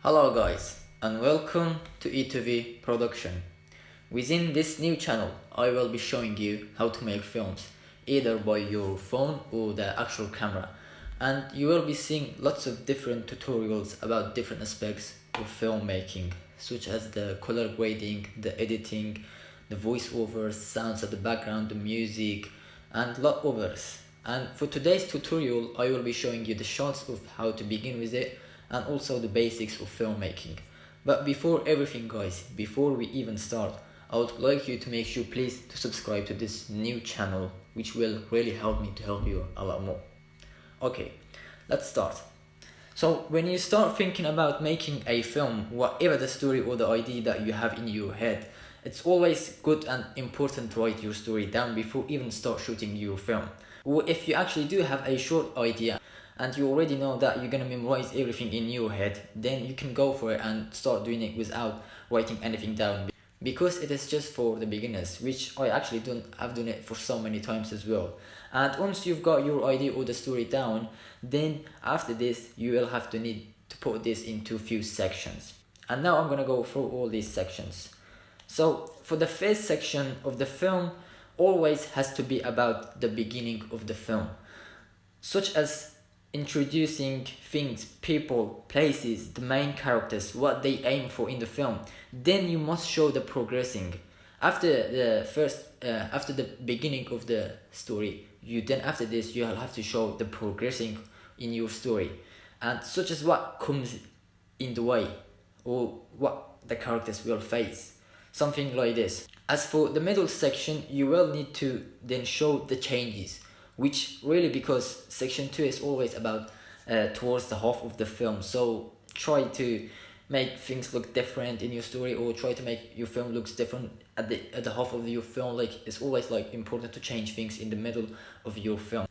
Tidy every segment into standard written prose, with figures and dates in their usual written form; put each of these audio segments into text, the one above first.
Hello guys and welcome to E2V production. Within this new channel I will be showing you how to make films either by your phone or the actual camera, and you will be seeing lots of different tutorials about different aspects of filmmaking, such as the color grading, the editing, the voiceovers, sounds at the background, the music, and lot others. And for today's tutorial I will be showing you the shots of how to begin with it and also the basics of filmmaking. But before everything guys, before we even start, I would like you to make sure please to subscribe to this new channel, which will really help me to help you a lot more. Okay, let's start. So when you start thinking about making a film, whatever the story or the idea that you have in your head, it's always good and important to write your story down before even start shooting your film. Or if you actually do have a short idea and you already know that you're gonna memorize everything in your head, then you can go for it and start doing it without writing anything down, because it is just for the beginners, which I actually I've done it for so many times as well. And once you've got your idea or the story down, then after this you will have to need to put this into a few sections. And now I'm gonna go through all these sections. So for the first section of the film, always has to be about the beginning of the film, such as introducing things, people, places, the main characters, what they aim for in the film. Then you must show the progressing. After the beginning of the story, after this you'll have to show the progressing in your story, and such as what comes in the way or what the characters will face, something like this. As for the middle section, you will need to then show the changes, which really, because section 2 is always about towards the half of the film, so try to make things look different in your story, or try to make your film looks different at the half of your film. Like, it's always like important to change things in the middle of your film,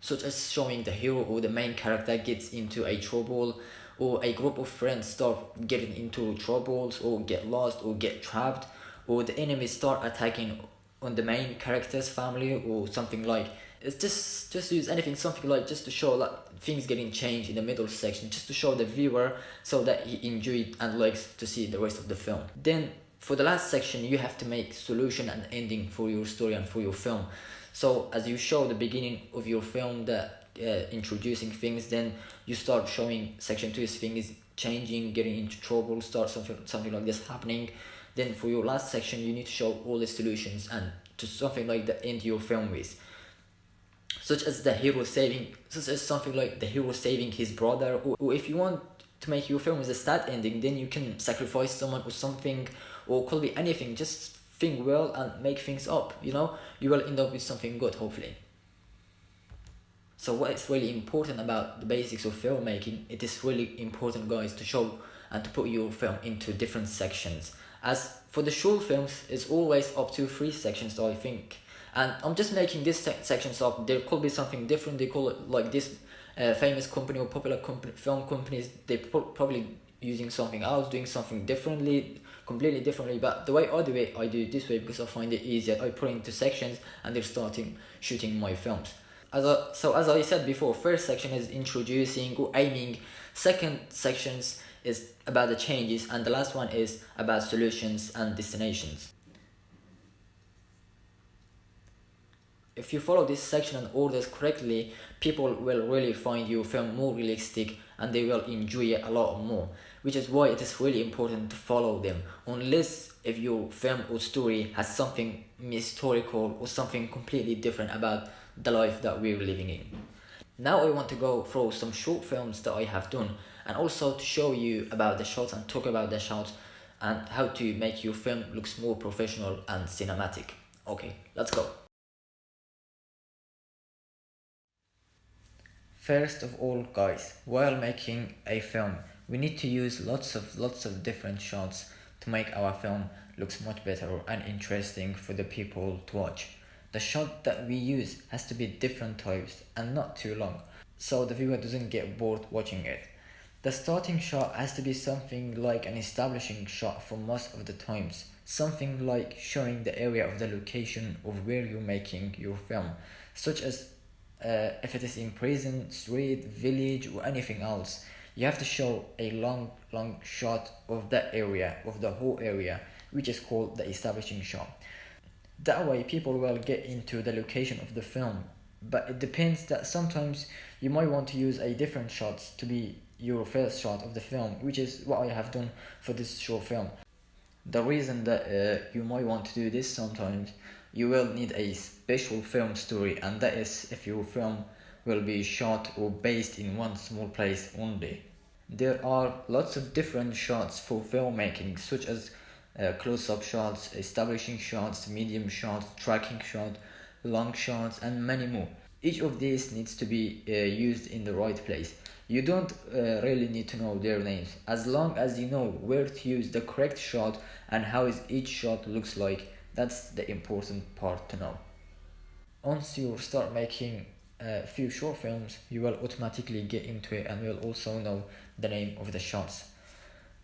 such as showing the hero or the main character gets into a trouble, or a group of friends start getting into troubles or get lost or get trapped, or the enemies start attacking on the main character's family or something. Like, it's just use anything, something like just to show like things getting changed in the middle section, just to show the viewer so that he enjoyed and likes to see the rest of the film. Then for the last section you have to make solution and ending for your story and for your film. So as you show the beginning of your film, the introducing things, then you start showing section 2 is things changing, getting into trouble, start something like this happening. Then for your last section you need to show all the solutions and to something like the end your film with, such as something like the hero saving his brother, or if you want to make your film with a sad ending, then you can sacrifice someone or something, or could be anything. Just think well and make things up, you know, you will end up with something good, hopefully. So what is really important about the basics of filmmaking, it is really important guys to show and to put your film into different sections. As for the short films, it's always up to 3 sections I think, and I'm just making this sections up. There could be something different, they call it like this famous company or popular film companies, they probably using something else, doing something differently, completely differently. But the way I do it this way because I find it easier. I put it into sections and they're starting shooting my films. As I said before, first section is introducing or aiming, second sections is about the changes, and the last one is about solutions and destinations. If you follow this section and orders correctly, people will really find your film more realistic and they will enjoy it a lot more, which is why it is really important to follow them, unless if your film or story has something historical or something completely different about the life that we're living in. Now I want to go through some short films that I have done, and also to show you about the shots and talk about the shots and how to make your film looks more professional and cinematic. Okay, let's go. First of all guys, while making a film, we need to use lots of different shots to make our film looks much better and interesting for the people to watch. The shot that we use has to be different types and not too long, so the viewer doesn't get bored watching it. The starting shot has to be something like an establishing shot for most of the times, something like showing the area of the location of where you're making your film, such as if it is in prison, street, village, or anything else. you have to show a long shot of that area, of the whole area, which is called the establishing shot. That way people will get into the location of the film. But it depends that sometimes you might want to use a different shot to be your first shot of the film, which is what I have done for this short film. The reason that you might want to do this sometimes, you will need a special film story, and that is if your film will be shot or based in one small place only. There are lots of different shots for filmmaking, such as close-up shots, establishing shots, medium shots, tracking shots, long shots, and many more. Each of these needs to be used in the right place. You don't really need to know their names, as long as you know where to use the correct shot and how each shot looks like. That's the important part to know. Once you start making a few short films, you will automatically get into it and will also know the name of the shots.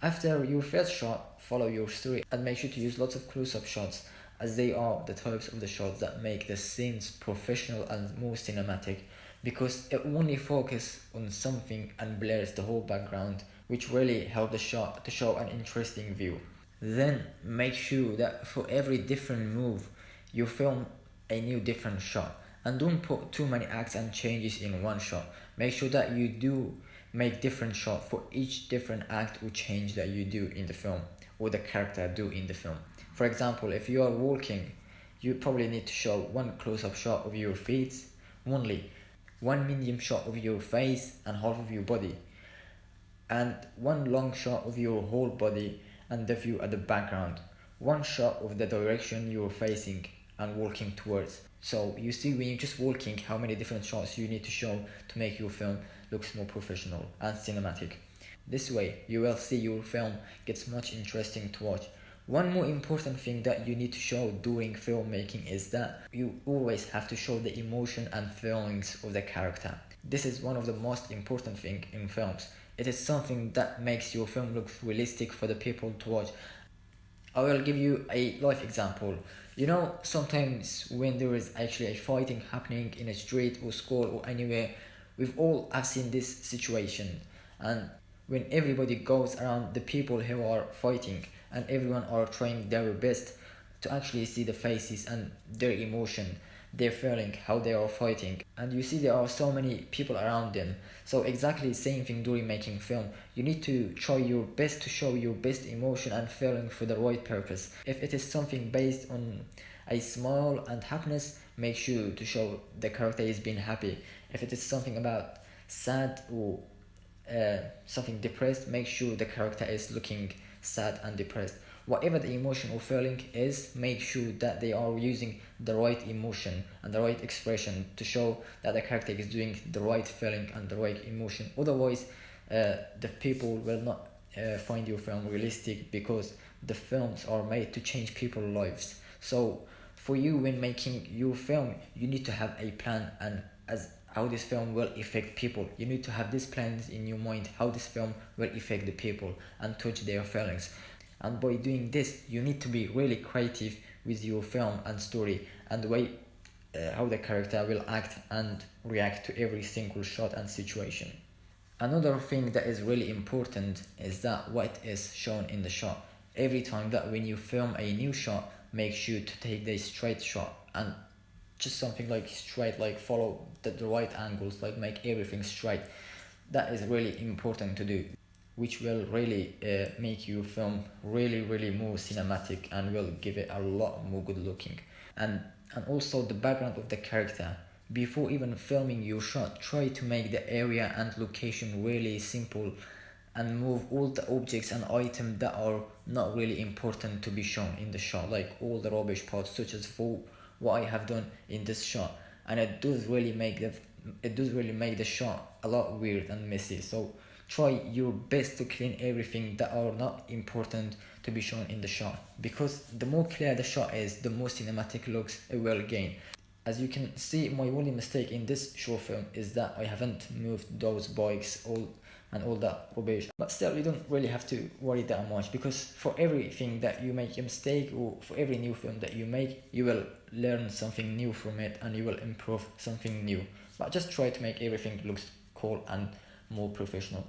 After your first shot, follow your story and make sure to use lots of close-up shots, as they are the types of the shots that make the scenes professional and more cinematic, because it only focuses on something and blurs the whole background, which really help the shot to show an interesting view. Then make sure that for every different move you film a new different shot, and don't put too many acts and changes in one shot. Make sure that you do make different shots for each different act or change that you do in the film or the character do in the film. For example, if you are walking, you probably need to show one close-up shot of your feet only, one medium shot of your face and half of your body, and one long shot of your whole body and the view at the background, one shot of the direction you're facing and walking towards. So you see, when you're just walking, how many different shots you need to show to make your film looks more professional and cinematic. This way you will see your film gets much interesting to watch. One more important thing that you need to show during filmmaking is that you always have to show the emotion and feelings of the character. This is one of the most important things in films. It is something that makes your film look realistic for the people to watch. I will give you a life example. You know, sometimes when there is actually a fighting happening in a street or school or anywhere, we've all have seen this situation. And when everybody goes around the people who are fighting and everyone are trying their best to actually see the faces and their emotion, their feeling, how they are fighting, and you see there are so many people around them. So exactly the same thing during making film. You need to try your best to show your best emotion and feeling for the right purpose. If it is something based on a smile and happiness, make sure to show the character is being happy. If it is something about sad or something depressed, make sure the character is looking sad and depressed. Whatever the emotion or feeling is, make sure that they are using the right emotion and the right expression to show that the character is doing the right feeling and the right emotion. Otherwise, the people will not find your film realistic, because the films are made to change people's lives. So for you, when making your film, you need to have a plan, and as how this film will affect people. You need to have these plans in your mind, how this film will affect the people and touch their feelings. And by doing this, you need to be really creative with your film and story and the way how the character will act and react to every single shot and situation. Another thing that is really important is that what is shown in the shot. Every time that when you film a new shot, make sure to take the straight shot and just something like straight, like follow the right angles, like make everything straight. That is really important to do, which will really make your film really more cinematic and will give it a lot more good looking. And also the background of the character. Before even filming your shot, try to make the area and location really simple and move all the objects and items that are not really important to be shown in the shot, like all the rubbish parts, such as for what I have done in this shot. And it does really make the shot a lot weird and messy. So try your best to clean everything that are not important to be shown in the shot, because the more clear the shot is, the more cinematic looks it will gain. As you can see, my only mistake in this short film is that I haven't moved those bikes and all that rubbish. But still, you don't really have to worry that much, because for everything that you make a mistake, or for every new film that you make, you will learn something new from it and you will improve something new. But just try to make everything looks cool and more professional.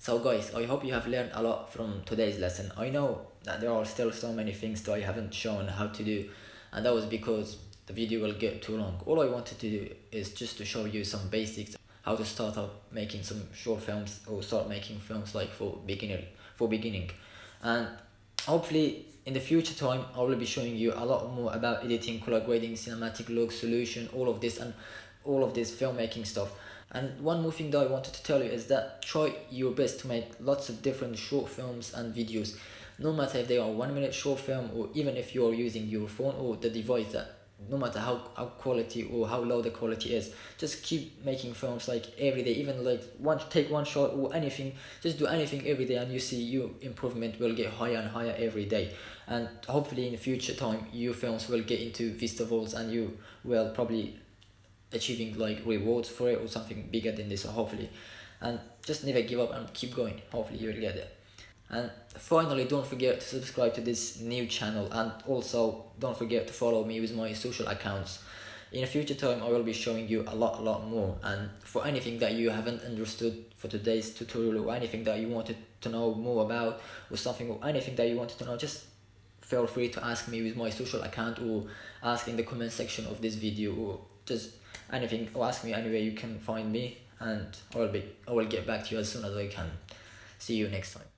So guys, I hope you have learned a lot from today's lesson. I know that there are still so many things that I haven't shown how to do, and that was because the video will get too long. All I wanted to do is just to show you some basics, how to start out making some short films or start making films like for beginning. And hopefully in the future time I will be showing you a lot more about editing, color grading, cinematic look, solution, all of this and all of this filmmaking stuff. And one more thing that I wanted to tell you is that try your best to make lots of different short films and videos, no matter if they are 1 minute short film or even if you are using your phone or the device, that no matter how quality or how low the quality is, just keep making films like every day, even like take one shot or anything, just do anything every day, and you see your improvement will get higher and higher every day. And hopefully in the future time your films will get into festivals and you will probably achieving like rewards for it or something bigger than this, hopefully. And just never give up and keep going, hopefully you will get it. And finally, don't forget to subscribe to this new channel, and also don't forget to follow me with my social accounts. In a future time I will be showing you a lot more, and for anything that you haven't understood for today's tutorial or anything that you wanted to know more about or something or anything that you wanted to know, just feel free to ask me with my social account or ask in the comment section of this video or just anything, or ask me anywhere you can find me, and I will get back to you as soon as I can. See you next time.